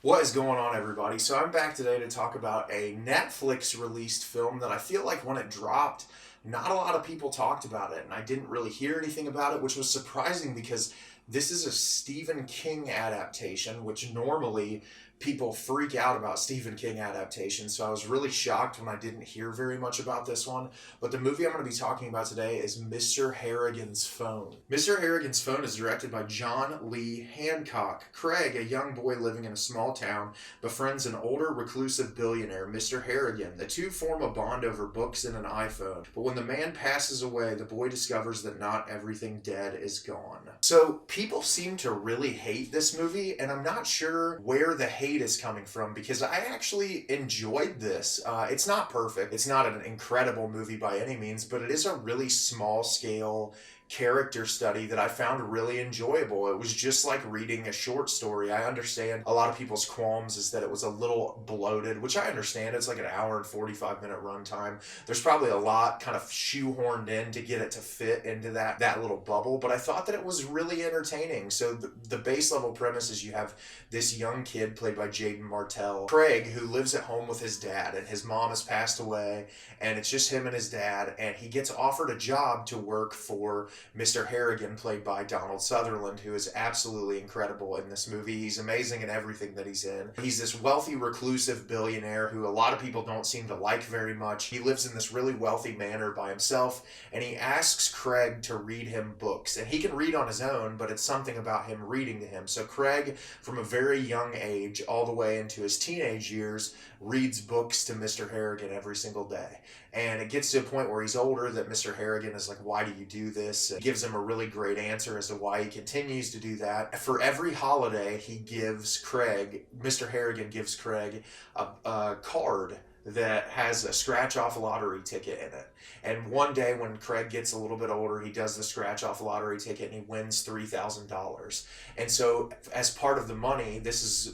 What is going on, everybody? So I'm back today to talk about a Netflix released film that I feel like when it dropped, not a lot of people talked about it, and I didn't really hear anything about it, which was surprising because this is a Stephen King adaptation, which normally people freak out about Stephen King adaptations, so I was really shocked when I didn't hear very much about this one. But the movie I'm going to be talking about today is Mr. Harrigan's Phone. Mr. Harrigan's Phone is directed by John Lee Hancock. Craig, a young boy living in a small town, befriends an older reclusive billionaire, Mr. Harrigan. The two form a bond over books and an iPhone. But when the man passes away, the boy discovers that not everything dead is gone. So people seem to really hate this movie, and I'm not sure where the hate is coming from because I actually enjoyed this. It's not perfect. It's not an incredible movie by any means, but it is a really small scale character study that I found really enjoyable. It was just like reading a short story. I understand a lot of people's qualms is that it was a little bloated, which I understand. It's like an hour and 45-minute runtime. There's probably a lot kind of shoehorned in to get it to fit into that little bubble, but I thought that it was really entertaining. So the base level premise is you have this young kid played by Jaeden Martell, Craig, who lives at home with his dad, and his mom has passed away, and it's just him and his dad, and he gets offered a job to work for Mr. Harrigan, played by Donald Sutherland, who is absolutely incredible in this movie. He's amazing in everything that he's in. He's this wealthy, reclusive billionaire who a lot of people don't seem to like very much. He lives in this really wealthy manor by himself, and he asks Craig to read him books. And he can read on his own, but it's something about him reading to him. So Craig, from a very young age, all the way into his teenage years, reads books to Mr. Harrigan every single day. And it gets to a point where he's older that Mr. Harrigan is like, why do you do this? And gives him a really great answer as to why he continues to do that. For every holiday, Mr. Harrigan gives Craig a card that has a scratch-off lottery ticket in it. And one day when Craig gets a little bit older, he does the scratch-off lottery ticket and he wins $3,000. And so as part of the money,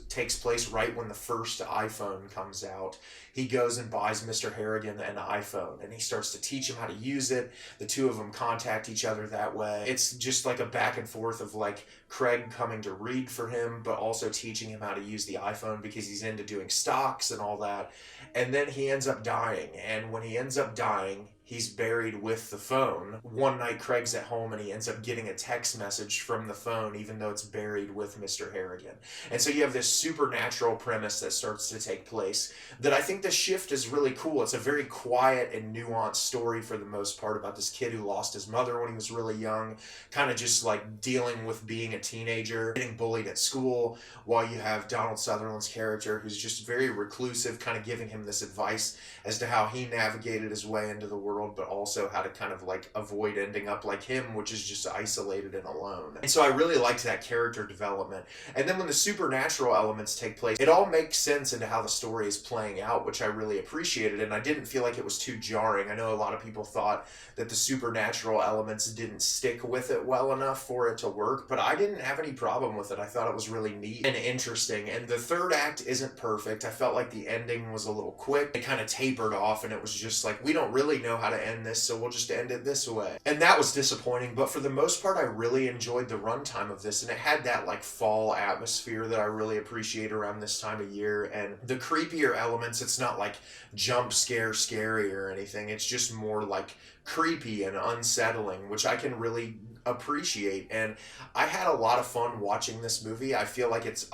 takes place right when the first iPhone comes out. He goes and buys Mr. Harrigan an iPhone, and he starts to teach him how to use it. The two of them contact each other that way. It's just like a back and forth of like Craig coming to read for him, but also teaching him how to use the iPhone because he's into doing stocks and all that. And then he ends up dying, and when he ends up dying, he's buried with the phone. One night Craig's at home and he ends up getting a text message from the phone even though it's buried with Mr. Harrigan. And so you have this supernatural premise that starts to take place that I think the shift is really cool. It's a very quiet and nuanced story for the most part about this kid who lost his mother when he was really young, kind of just like dealing with being a teenager, getting bullied at school, while you have Donald Sutherland's character who's just very reclusive, kind of giving him this advice as to how he navigated his way into the world, but also how to kind of like avoid ending up like him, which is just isolated and alone. And so I really liked that character development. And then when the supernatural elements take place, it all makes sense into how the story is playing out, which I really appreciated, and I didn't feel like it was too jarring. I know a lot of people thought that the supernatural elements didn't stick with it well enough for it to work, but I didn't have any problem with it. I thought it was really neat and interesting. And the third act isn't perfect. I felt like the ending was a little quick. It kind of tapered off, and it was just like, we don't really know how to end this, so we'll just end it this way. And that was disappointing, but for the most part, I really enjoyed the runtime of this, and it had that like fall atmosphere that I really appreciate around this time of year. And the creepier elements, it's not like jump scare scary or anything. It's just more like creepy and unsettling, which I can really appreciate. And I had a lot of fun watching this movie. I feel like it's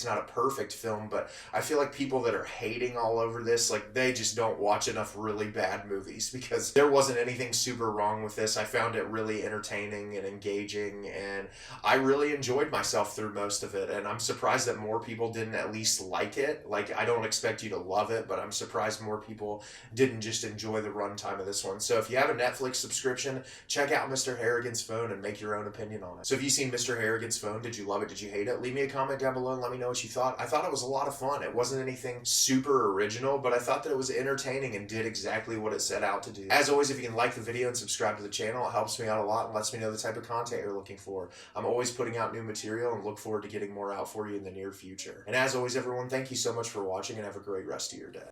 not a perfect film, but I feel like people that are hating all over this, like they just don't watch enough really bad movies, because there wasn't anything super wrong with this. I found it really entertaining and engaging, and I really enjoyed myself through most of it. And I'm surprised that more people didn't at least like it. Like, I don't expect you to love it, but I'm surprised more people didn't just enjoy the runtime of this one. So if you have a Netflix subscription, check out Mr. Harrigan's Phone and make your own opinion on it. So have you seen Mr. Harrigan's Phone? Did you love it? Did you hate it? Leave me a comment down below and let me know what you thought. I thought it was a lot of fun. It wasn't anything super original, but I thought that it was entertaining and did exactly what it set out to do. As always, if you can like the video and subscribe to the channel, it helps me out a lot and lets me know the type of content you're looking for. I'm always putting out new material and look forward to getting more out for you in the near future. And as always, everyone, thank you so much for watching and have a great rest of your day.